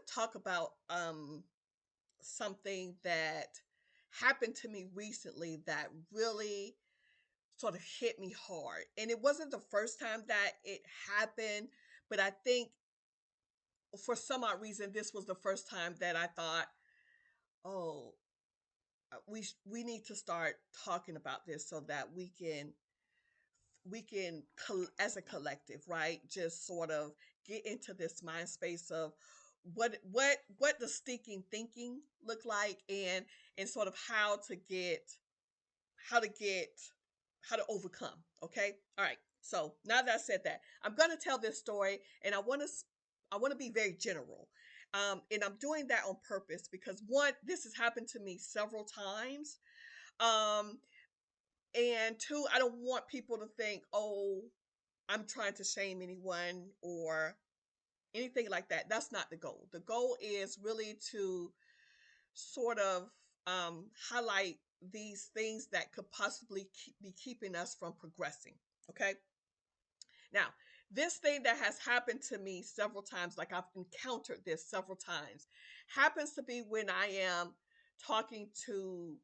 to talk about something that happened to me recently that really sort of hit me hard. And it wasn't the first time that it happened, but I think for some odd reason this was the first time that I thought, "Oh, we need to start talking about this so that we can as a collective, right, just sort of get into this mind space of what does stinking thinking look like, and sort of how to get how to overcome. Okay, all right, so now that I said that, I'm going to tell this story, and I want to be very general, and I'm doing that on purpose because, one, this has happened to me several times, um and two, I don't want people to think, oh, I'm trying to shame anyone or anything like that. That's not the goal. The goal is really to sort of highlight these things that could possibly be keeping us from progressing. Okay. Now, this thing that has happened to me several times, like I've encountered this several times, happens to be when I am talking to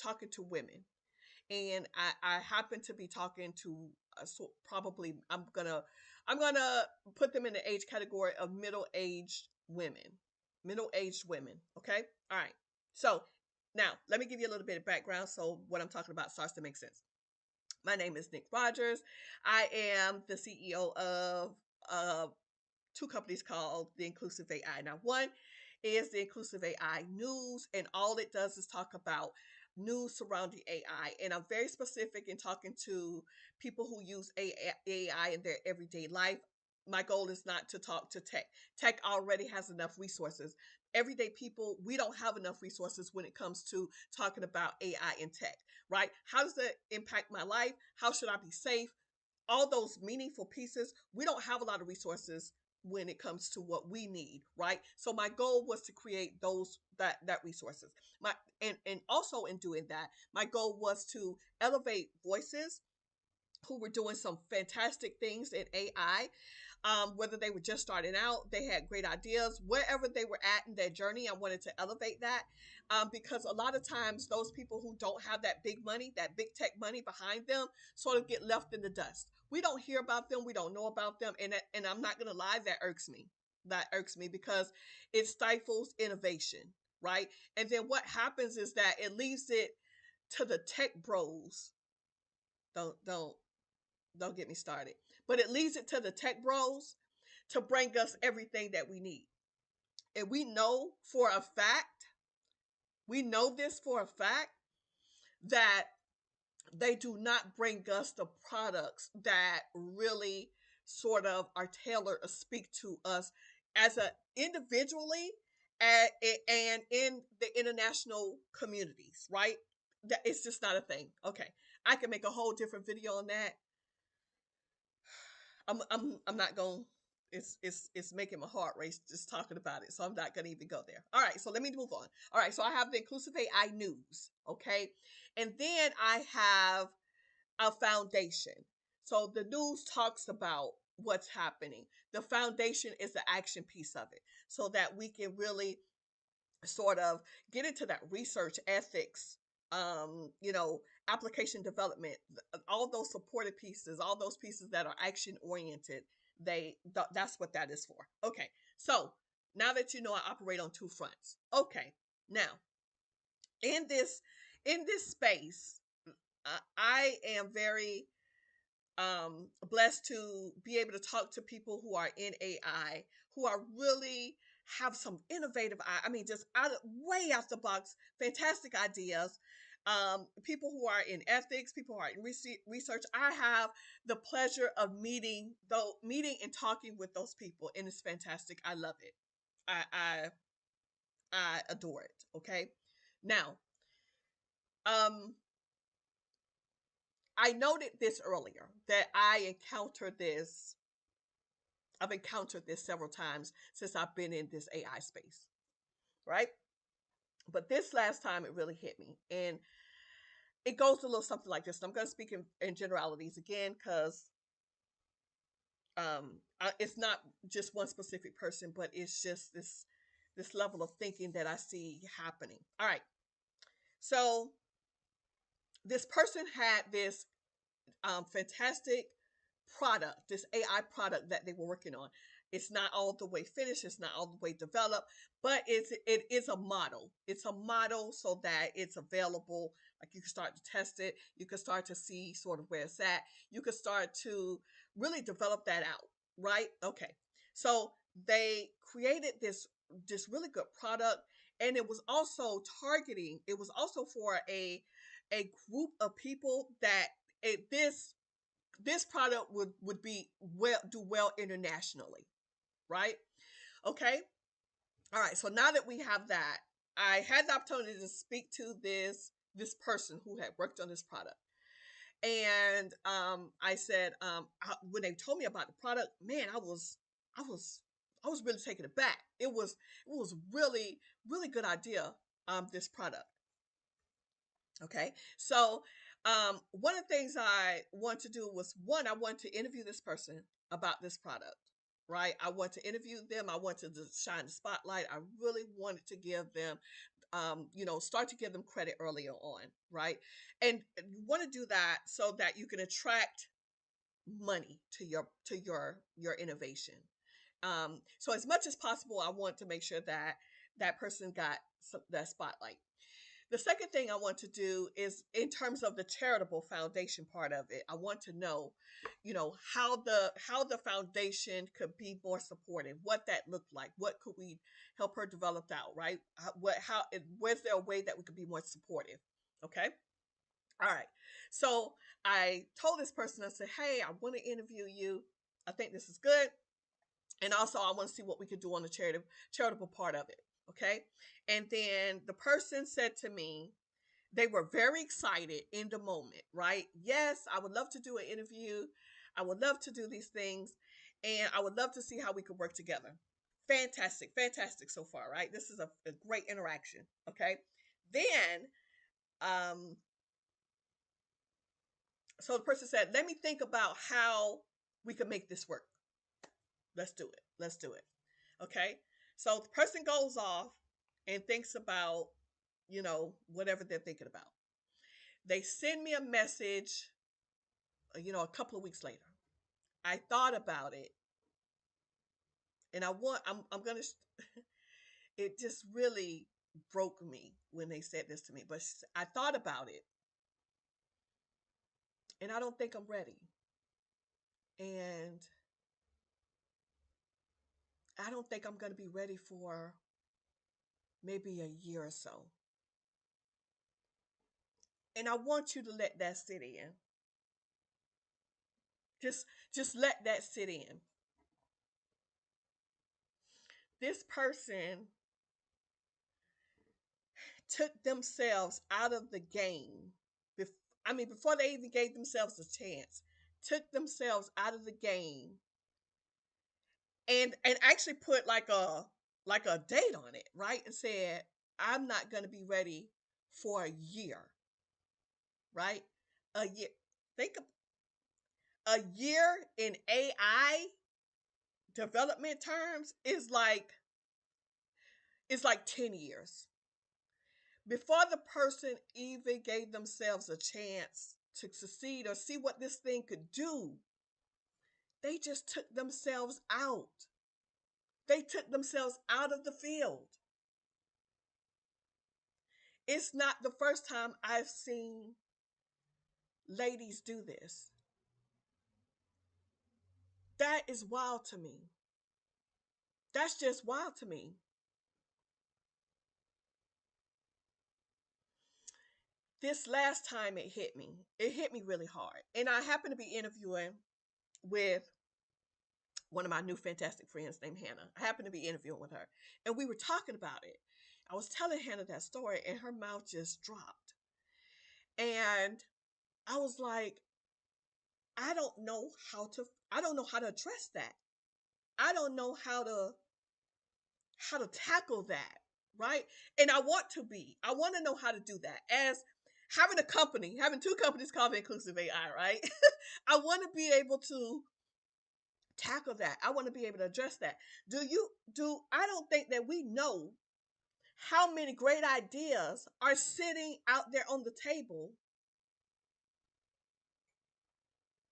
talking to women, and I happen to be talking to probably I'm gonna put them in the age category of middle aged women. Okay, all right. So now let me give you a little bit of background so what I'm talking about starts to make sense. My name is Nick Rogers. I am the CEO of uh, two companies called the Inclusive AI. Now, one is the Inclusive AI News, and all it does is talk about news surrounding AI. And I'm very specific in talking to people who use AI in their everyday life. My goal is not to talk to tech. Tech already has enough resources. Everyday people, we don't have enough resources when it comes to talking about AI and tech, right? How does that impact my life? How should I be safe? All those meaningful pieces, we don't have a lot of resources when it comes to what we need, right? So my goal was to create those that resources. My and also in doing that, my goal was to elevate voices who were doing some fantastic things in AI. Whether they were just starting out, they had great ideas, wherever they were at in their journey, I wanted to elevate that, because a lot of times those people who don't have that big money, that big tech money behind them, sort of get left in the dust. We don't hear about them, we don't know about them, and I'm not going to lie, that irks me. That irks me because it stifles innovation, right? And then what happens is that it leaves it to the tech bros. Don't don't get me started. But it leaves it to the tech bros to bring us everything that we need. And we know this for a fact, that they do not bring us the products that really sort of are tailored or speak to us as a individually, and in the international communities, right? That it's just not a thing. Okay. I can make a whole different video on that. I'm not going. It's making my heart race just talking about it. So I'm not going to even go there. All right. So let me move on. All right. So I have the Inclusive AI News. Okay. And then I have a foundation. So the news talks about what's happening. The foundation is the action piece of it, so that we can really sort of get into that research ethics, application development, all those supported pieces, all those pieces that are action oriented. That's what that is for. Okay, so now that you know, I operate on two fronts. Okay, now in this space, I am very blessed to be able to talk to people who are in AI, who are really have some innovative, I mean, just way out the box, fantastic ideas. People who are in ethics, people who are in research. I have the pleasure of meeting and talking with those people, and it's fantastic. I love it. I I, I adore it. Okay, now, um, I noted this earlier that I've encountered this several times since I've been in this AI space, right? But this last time it really hit me. And it goes a little something like this. And I'm going to speak in generalities again because it's not just one specific person, but it's just this level of thinking that I see happening. All right. So this person had this fantastic product, this AI product that they were working on. It's not all the way finished, it's not all the way developed, but it is a model. It's a model so that it's available. Like you can start to test it, you can start to see sort of where it's at. You can start to really develop that out, right? Okay. So they created this really good product, and it was also targeting, it was also for a group of people that this product would be do well internationally, right? Okay. All right. So now that we have that, I had the opportunity to speak to this person who had worked on this product, and I said, when they told me about the product, man, I was I was really taken aback. It was really good idea. This product. Okay. So, one of the things I want to do was, one, I want to interview this person about this product, right? I want to interview them. I want to just shine the spotlight. I really wanted to give them, start to give them credit earlier on, right? And you want to do that so that you can attract money to your innovation. So as much as possible, I want to make sure that that person got that spotlight. The second thing I want to do is in terms of the charitable foundation part of it. I want to know, how the foundation could be more supportive, what that looked like, what could we help her develop out, right? Was there a way that we could be more supportive? Okay. All right. So I told this person, I said, hey, I want to interview you. I think this is good. And also I want to see what we could do on the charitable part of it. Okay. And then the person said to me, they were very excited in the moment, right? Yes, I would love to do an interview. I would love to do these things. And I would love to see how we could work together. Fantastic, fantastic so far, right? This is a great interaction. Okay. Then, um, so the person said, let me think about how we can make this work. Let's do it. Let's do it. Okay. So the person goes off and thinks about, whatever they're thinking about. They send me a message, a couple of weeks later. I thought about it, and I'm going to, it just really broke me when they said this to me, but I thought about it, and I don't think I'm ready. And I don't think I'm going to be ready for maybe a year or so. And I want you to let that sit in. Just let that sit in. This person took themselves out of the game. Before they even gave themselves a chance, took themselves out of the game, and actually put like a date on it, right? And said, I'm not going to be ready for a year, right? A year. Think of a year in AI development terms is like, it's like 10 years. Before the person even gave themselves a chance to succeed or see what this thing could do, they just took themselves out. They took themselves out of the field. It's not the first time I've seen ladies do this. That is wild to me. That's just wild to me. This last time it hit me. It hit me really hard. And I happened to be interviewing with one of my new fantastic friends named Hannah. I happened to be interviewing with her, and we were talking about it. I was telling Hannah that story, and her mouth just dropped. And I was like, I don't know I don't know how to address that. I don't know how to tackle that, right? And I want to know how to do that. As having two companies called Inclusive AI, right? I want to be able tackle that. I want to be able to address that. I don't think that we know how many great ideas are sitting out there on the table,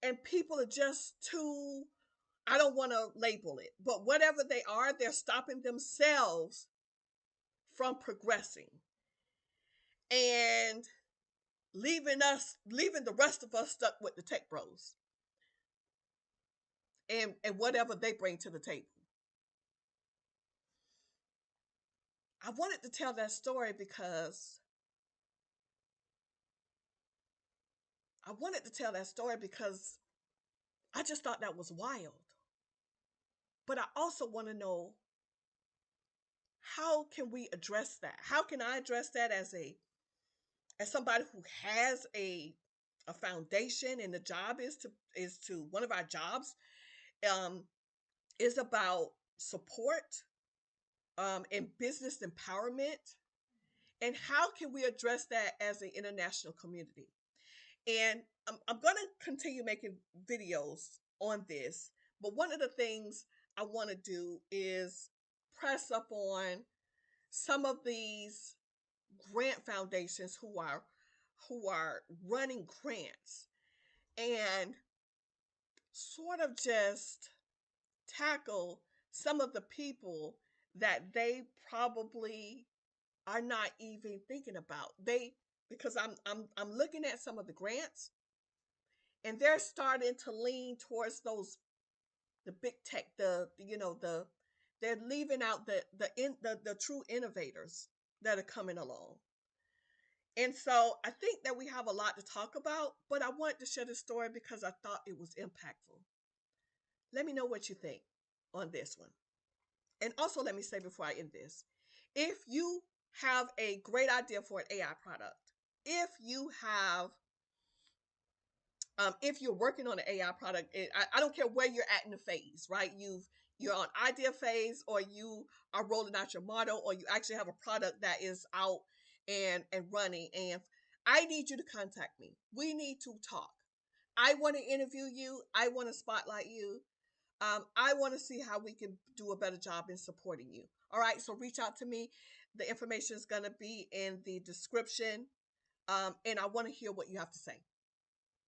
and people are just too, I don't want to label it, but whatever they are, they're stopping themselves from progressing and leaving the rest of us stuck with the tech bros and whatever they bring to the table. I wanted to tell that story because I just thought that was wild. But I also want to know, how can we address that? How can I address that as somebody who has a foundation, and the job is to one of our jobs um is about support and business empowerment, and how can we address that as an international community? And I'm going to continue making videos on this, but one of the things I want to do is press up on some of these grant foundations who are running grants, and sort of just tackle some of the people that they probably are not even thinking about. Because I'm looking at some of the grants, and they're starting to lean towards the big tech, they're leaving out the true innovators that are coming along. And so I think that we have a lot to talk about, but I wanted to share this story because I thought it was impactful. Let me know what you think on this one. And also, let me say before I end this, if you have a great idea for an AI product, if you have, if you're working on an AI product, I don't care where you're at in the phase, right? You're on idea phase, or you are rolling out your model, or you actually have a product that is out and running. And I need you to contact me. We need to talk. I want to interview you. I want to spotlight you. I want to see how we can do a better job in supporting you. All right, so reach out to me. The information is going to be in the description, and I want to hear what you have to say.